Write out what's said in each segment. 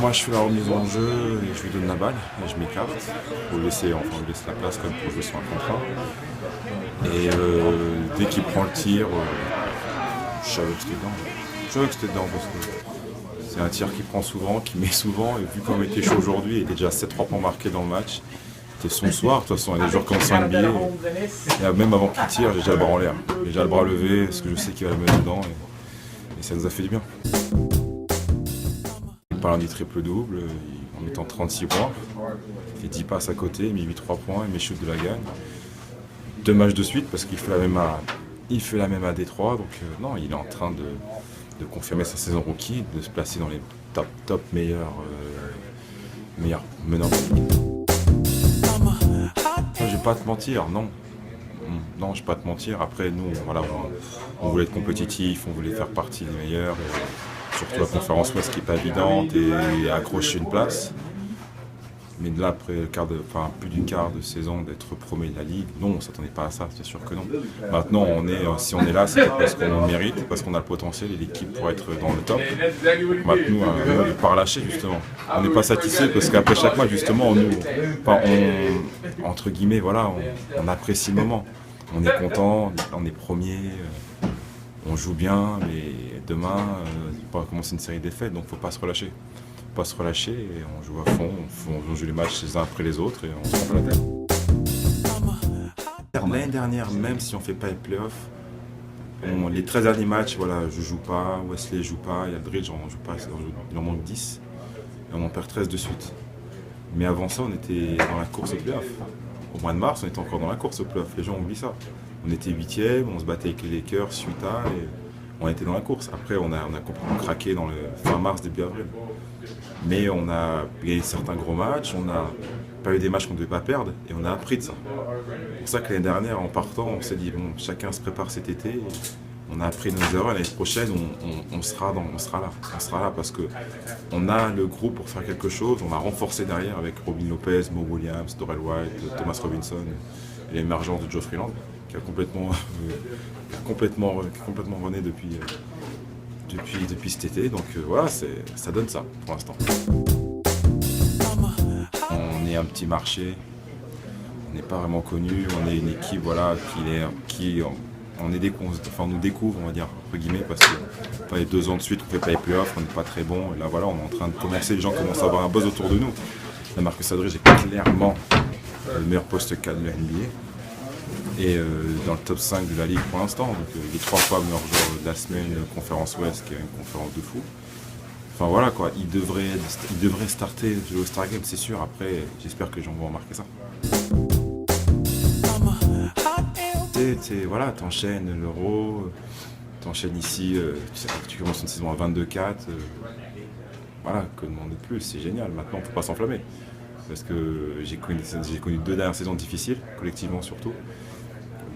Moi je fais la remise en jeu et je lui donne la balle et je m'écarte pour lui laisser la place comme pour jouer sur un contrat. Et dès qu'il prend le tir, je savais que c'était dedans. Je savais que c'était dedans parce que c'est un tir qu'il prend souvent, qu'il met souvent, et vu comme il était chaud aujourd'hui, il était déjà 7-3 points marqués dans le match. C'était son soir, de toute façon, il y a des joueurs comme ça NBA. Et même avant qu'il tire, j'ai déjà le bras en l'air. J'ai déjà le bras levé parce que je sais qu'il va le mettre dedans et ça nous a fait du bien. Il parle du triple-double en mettant 36 points. Il fait 10 passes à côté, il met 8-3 points, il met shoot de la gagne. 2 matchs de suite parce qu'il fait la même à Détroit. Donc non, il est en train de confirmer sa saison rookie, de se placer dans les top meilleurs meneurs. Je vais pas te mentir, non. Non, je vais pas te mentir. Après, nous, voilà, on voulait être compétitif, on voulait faire partie des meilleurs. Et surtout la conférence Ouest qui n'est pas évidente et accrocher une place. Mais de là, après plus d'une quart de saison d'être premier de la Ligue, non, on ne s'attendait pas à ça, c'est sûr que non. Maintenant, si on est là, c'est parce qu'on le mérite, parce qu'on a le potentiel et l'équipe pour être dans le top. Maintenant, on n'est pas relâché, justement. On n'est pas satisfait parce qu'après chaque match, justement, entre guillemets, voilà, on apprécie le moment. On est content, on est premier, on joue bien, mais demain, on va commencer une série de défaites, donc il ne faut pas se relâcher. Pas se relâcher et on joue à fond, on joue les matchs les uns après les autres et on se prend pas la tête. L'année dernière, même si on ne fait pas les playoffs, les 13 derniers matchs, voilà, je joue pas, Wesley joue pas, Aldridge on joue pas, il en manque 10 et on en perd 13 de suite. Mais avant ça, on était dans la course aux playoffs. Au mois de mars, on était encore dans la course aux playoffs, les gens oublient ça. On était 8e, on se battait avec les Lakers, Utah et on était dans la course. Après, on a complètement craqué dans le fin mars, début avril. Mais on a gagné certains gros matchs, on n'a pas eu des matchs qu'on ne devait pas perdre et on a appris de ça. C'est pour ça que l'année dernière, en partant, on s'est dit, bon, chacun se prépare cet été. On a appris nos erreurs. L'année prochaine, on sera là. On sera là parce qu'on a le groupe pour faire quelque chose. On a renforcé derrière avec Robin Lopez, Mo Williams, Dorell White, Thomas Robinson et l'émergence de Joe Freeland qui a complètement rené depuis cet été, donc voilà, ça donne ça pour l'instant. On est un petit marché, on n'est pas vraiment connu, on est une équipe voilà, on nous découvre, on va dire, entre guillemets, parce que les 2 ans de suite, on ne fait pas les playoffs, on n'est pas très bon, et là voilà, on est en train de commencer, les gens commencent à avoir un buzz autour de nous. La Marcus Aldridge est clairement le meilleur poste 4 de la NBA. Et dans le top 5 de la Ligue pour l'instant. Donc il est 3 fois meilleur joueur de la semaine, conférence Ouest, qui est une conférence de fou. Enfin voilà quoi, il devrait starter le All-Star Game, c'est sûr. Après, j'espère que les gens vont remarquer ça. Voilà, t'enchaînes l'Euro, t'enchaînes ici, tu commences une saison à 22-4. Voilà, que demander de plus, c'est génial. Maintenant, il ne faut pas s'enflammer. Parce que j'ai connu 2 dernières saisons difficiles, collectivement surtout.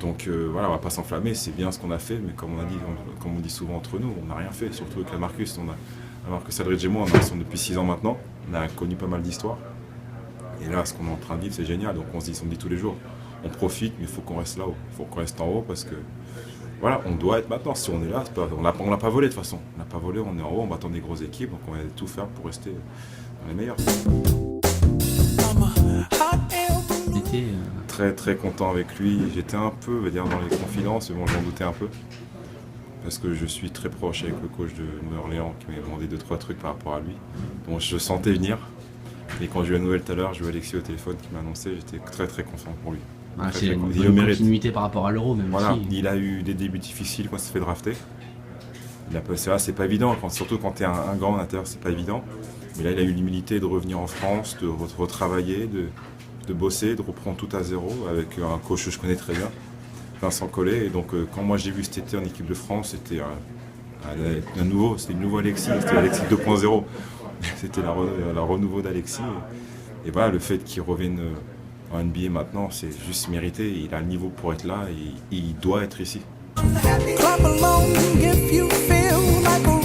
Donc voilà, on ne va pas s'enflammer, c'est bien ce qu'on a fait, mais comme on dit souvent entre nous, on n'a rien fait, surtout avec la Marcus. La Marcus Aldridge et moi, on est ensemble depuis 6 ans maintenant, on a connu pas mal d'histoires. Et là, ce qu'on est en train de vivre, c'est génial, donc on se dit tous les jours, on profite, mais il faut qu'on reste là-haut, il faut qu'on reste en haut parce que voilà, on doit être maintenant, si on est là, on l'a pas volé de toute façon, on n'a pas volé, on est en haut, on va attendre des grosses équipes, donc on va tout faire pour rester dans les meilleurs. Très très content avec lui, j'étais un peu dans les confidences, mais bon j'en doutais un peu parce que je suis très proche avec le coach de Nouvelle-Orléans qui m'a demandé 2-3 trucs par rapport à lui, donc je sentais venir et quand j'ai eu la nouvelle tout à l'heure, j'ai eu Alexis au téléphone qui m'a annoncé, j'étais très très confiant pour lui. C'est une bonne continuité par rapport à l'Euro même voilà, aussi. Il a eu des débuts difficiles quand il s'est fait drafter, c'est pas évident, surtout quand tu es un grand intérieur, c'est pas évident, mais là il a eu l'humilité de revenir en France, de retravailler, de bosser, de reprendre tout à zéro avec un coach que je connais très bien, Vincent Collet. Et donc quand moi j'ai vu cet été en équipe de France, c'était un nouveau Alexis, c'était Alexis 2.0. C'était la renouveau d'Alexis. Et voilà, le fait qu'il revienne en NBA maintenant, c'est juste mérité. Il a le niveau pour être là et il doit être ici. Clap along if you feel like a